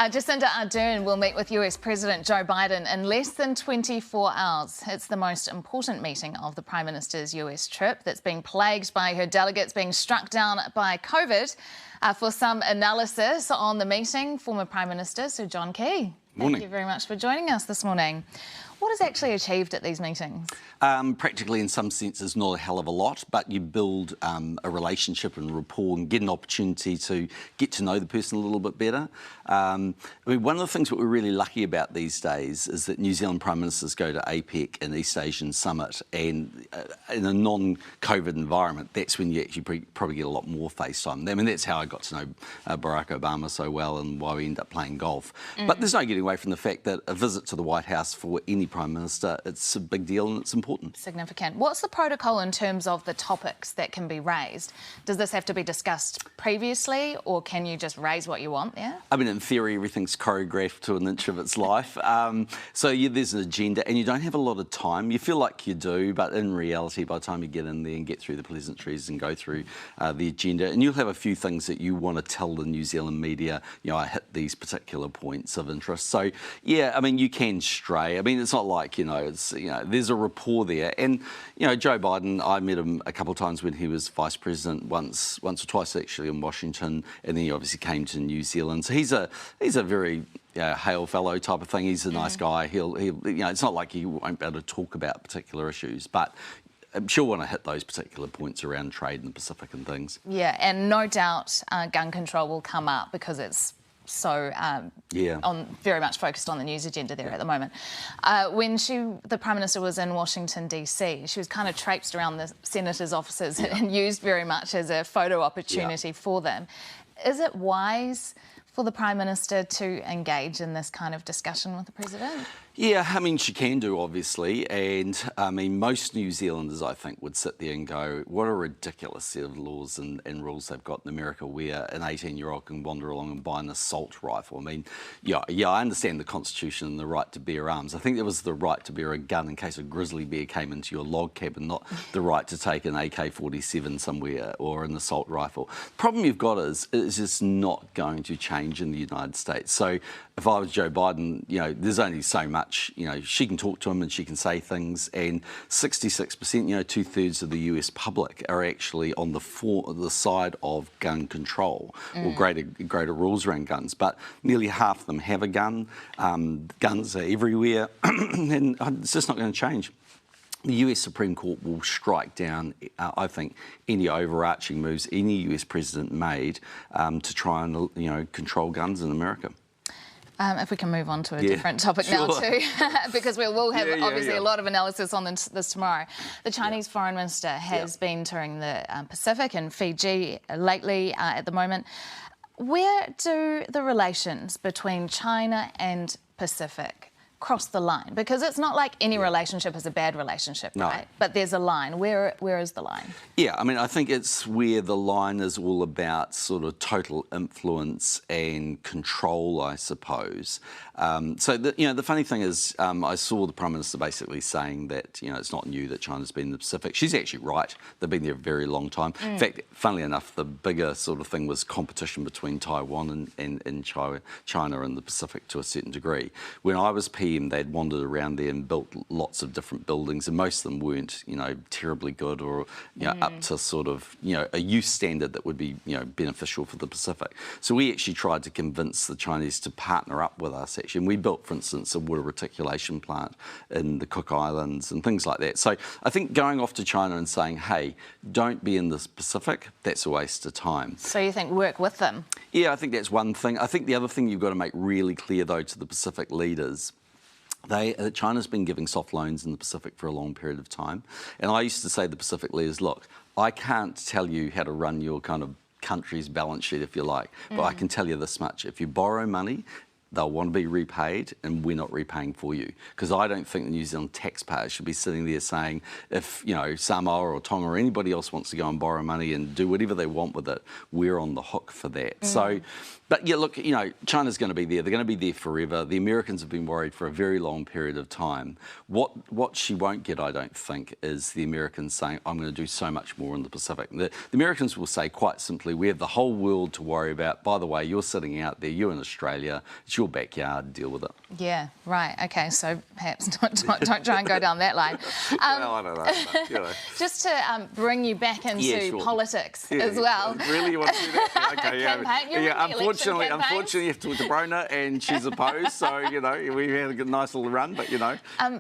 Jacinda Ardern will meet with US President Joe Biden in less than 24 hours. It's the most important meeting of the Prime Minister's US trip that's been plagued by her delegates being struck down by COVID. For some analysis on the meeting, former Prime Minister Sir John Key. Morning. Thank you very much for joining us this morning. What is actually achieved at these meetings? Practically, in some senses, not a hell of a lot, but you build a relationship and rapport and get an opportunity to get to know the person a little bit better. I mean, one of the things that we're really lucky about these days is that New Zealand Prime Ministers go to APEC and East Asian Summit, and in a non-COVID environment, that's when you actually probably get a lot more face time. I mean, that's how I got to know Barack Obama so well and why we end up playing golf. But there's no getting away from the fact that a visit to the White House for any Prime Minister, it's a big deal and it's important. Significant. What's the protocol in terms of the topics that can be raised? Does this have to be discussed previously, or can you just raise what you want there? I mean, in theory, everything's choreographed to an inch of its life. So yeah, there's an agenda and you don't have a lot of time. You feel like you do, but in reality, by the time you get in there and get through the pleasantries and go through the agenda, and you'll have a few things that you want to tell the New Zealand media, you know, I hit these particular points of interest. So yeah, I mean, you can stray. I mean, it's not like, there's a rapport there. And, Joe Biden, I met him a couple of times when he was Vice President, once or twice actually in Washington, and then he obviously came to New Zealand. So he's a very hail fellow type of thing. He's a nice guy. He'll it's not like he won't be able to talk about particular issues, but I'm sure want to hit those particular points around trade in the Pacific and things. Yeah, and no doubt gun control will come up because it's so very much focused on the news agenda there at the moment. When the Prime Minister was in Washington, D.C., she was kind of traipsed around the senators' offices and used very much as a photo opportunity for them. Is it wise for the Prime Minister to engage in this kind of discussion with the President? Yeah, I mean, she can do, obviously, and I mean, most New Zealanders, I think, would sit there and go, what a ridiculous set of laws and rules they've got in America where an 18-year-old can wander along and buy an assault rifle. I mean, I understand the Constitution and the right to bear arms. I think there was the right to bear a gun in case a grizzly bear came into your log cabin, not the right to take an AK-47 somewhere or an assault rifle. The problem you've got is it's just not going to change in the United States. So if I was Joe Biden, there's only so much. She can talk to him and she can say things, and 66%, two-thirds of the US public are actually on the side of gun control or greater rules around guns. But nearly half of them have a gun. Guns are everywhere, and it's just not going to change. The US Supreme Court will strike down, I think, any overarching moves any US president made to try and, control guns in America. If we can move on to a different topic now too, because we will have obviously a lot of analysis on this tomorrow. The Chinese Foreign Minister has been touring the Pacific and Fiji lately at the moment. Where do the relations between China and Pacific cross the line? Because it's not like any relationship is a bad relationship, right? But there's a line. Where is the line? Yeah, I mean, I think it's where the line is all about sort of total influence and control, I suppose. So, the funny thing is, I saw the Prime Minister basically saying that, it's not new that China's been in the Pacific. She's actually right. They've been there a very long time. In fact, funnily enough, the bigger sort of thing was competition between Taiwan and China and the Pacific to a certain degree. When I was PM, they'd wandered around there and built lots of different buildings, and most of them weren't, terribly good or, up to sort of, a use standard that would be, beneficial for the Pacific. So we actually tried to convince the Chinese to partner up with us, actually. And we built, for instance, a water reticulation plant in the Cook Islands and things like that. So I think going off to China and saying, hey, don't be in the Pacific, that's a waste of time. So you think work with them? Yeah, I think that's one thing. I think the other thing you've got to make really clear, though, to the Pacific leaders, China's been giving soft loans in the Pacific for a long period of time. And I used to say to the Pacific leaders, look, I can't tell you how to run your kind of country's balance sheet, if you like, but I can tell you this much. If you borrow money, they'll want to be repaid, and we're not repaying for you. Because I don't think the New Zealand taxpayers should be sitting there saying, if Samoa or Tonga or anybody else wants to go and borrow money and do whatever they want with it, we're on the hook for that. So, but yeah, look, China's going to be there. They're going to be there forever. The Americans have been worried for a very long period of time. What she won't get, I don't think, is the Americans saying, I'm going to do so much more in the Pacific. The Americans will say quite simply, we have the whole world to worry about. By the way, you're sitting out there, you're in Australia, it's your backyard, deal with it. Yeah, right. Okay, so perhaps don't try and go down that line. Well, I don't know. Just to bring you back into politics as well. Really, you want to do that? Okay, yeah. Unfortunately, you have to talk to Brona, and she's opposed. So we had a nice little run, but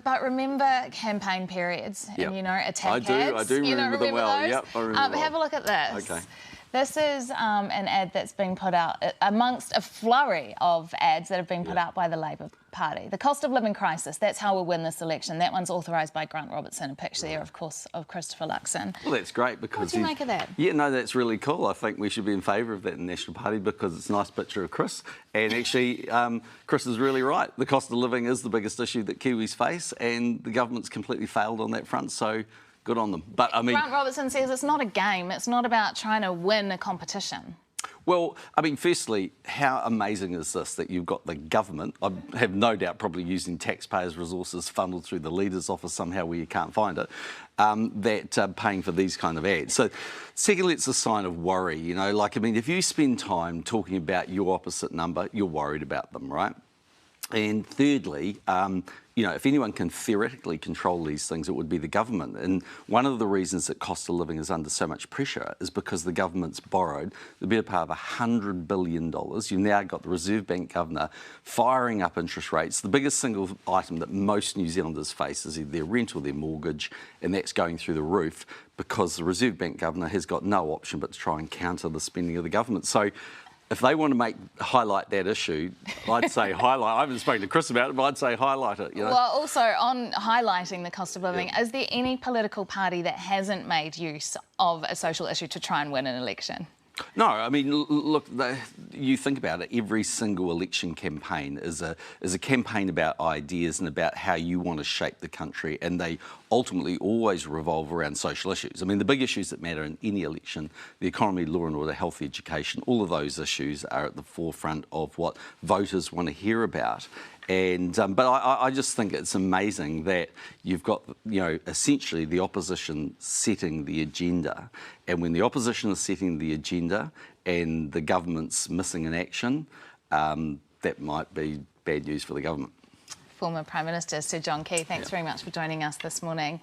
But remember campaign periods and attack ads. I do remember them well. Those? Yep, I remember. Have a look at this. Okay. This is an ad that's been put out amongst a flurry of ads that have been put out by the Labor Party. The cost of living crisis, that's how we'll win this election. That one's authorised by Grant Robertson, a picture there, of course, of Christopher Luxon. Well, that's great because... What do you make of that? Yeah, no, that's really cool. I think we should be in favour of that in the National Party because it's a nice picture of Chris. And actually, Chris is really right. The cost of living is the biggest issue that Kiwis face, and the government's completely failed on that front, so... good on them. But I mean, Grant Robertson says it's not a game. It's not about trying to win a competition. Well, I mean, firstly, how amazing is this that you've got the government, I have no doubt probably using taxpayers' resources funneled through the leader's office somehow where you can't find it, that paying for these kind of ads. So, secondly, it's a sign of worry, if you spend time talking about your opposite number, you're worried about them, right? And thirdly, if anyone can theoretically control these things, it would be the government. And one of the reasons that cost of living is under so much pressure is because the government's borrowed the better part of $100 billion. You've now got the Reserve Bank governor firing up interest rates. The biggest single item that most New Zealanders face is either their rent or their mortgage, and that's going through the roof because the Reserve Bank governor has got no option but to try and counter the spending of the government. So, if they want to highlight that issue, I'd say highlight. I haven't spoken to Chris about it, but I'd say highlight it. Well, also on highlighting the cost of living, is there any political party that hasn't made use of a social issue to try and win an election? No, I mean, look, you think about it, every single election campaign is a campaign about ideas and about how you want to shape the country, and they ultimately always revolve around social issues. I mean, the big issues that matter in any election, the economy, law and order, health, education, all of those issues are at the forefront of what voters want to hear about. And but I just think it's amazing that you've got, essentially the opposition setting the agenda. And when the opposition is setting the agenda and the government's missing in action, that might be bad news for the government. Former Prime Minister Sir John Key, thanks very much for joining us this morning.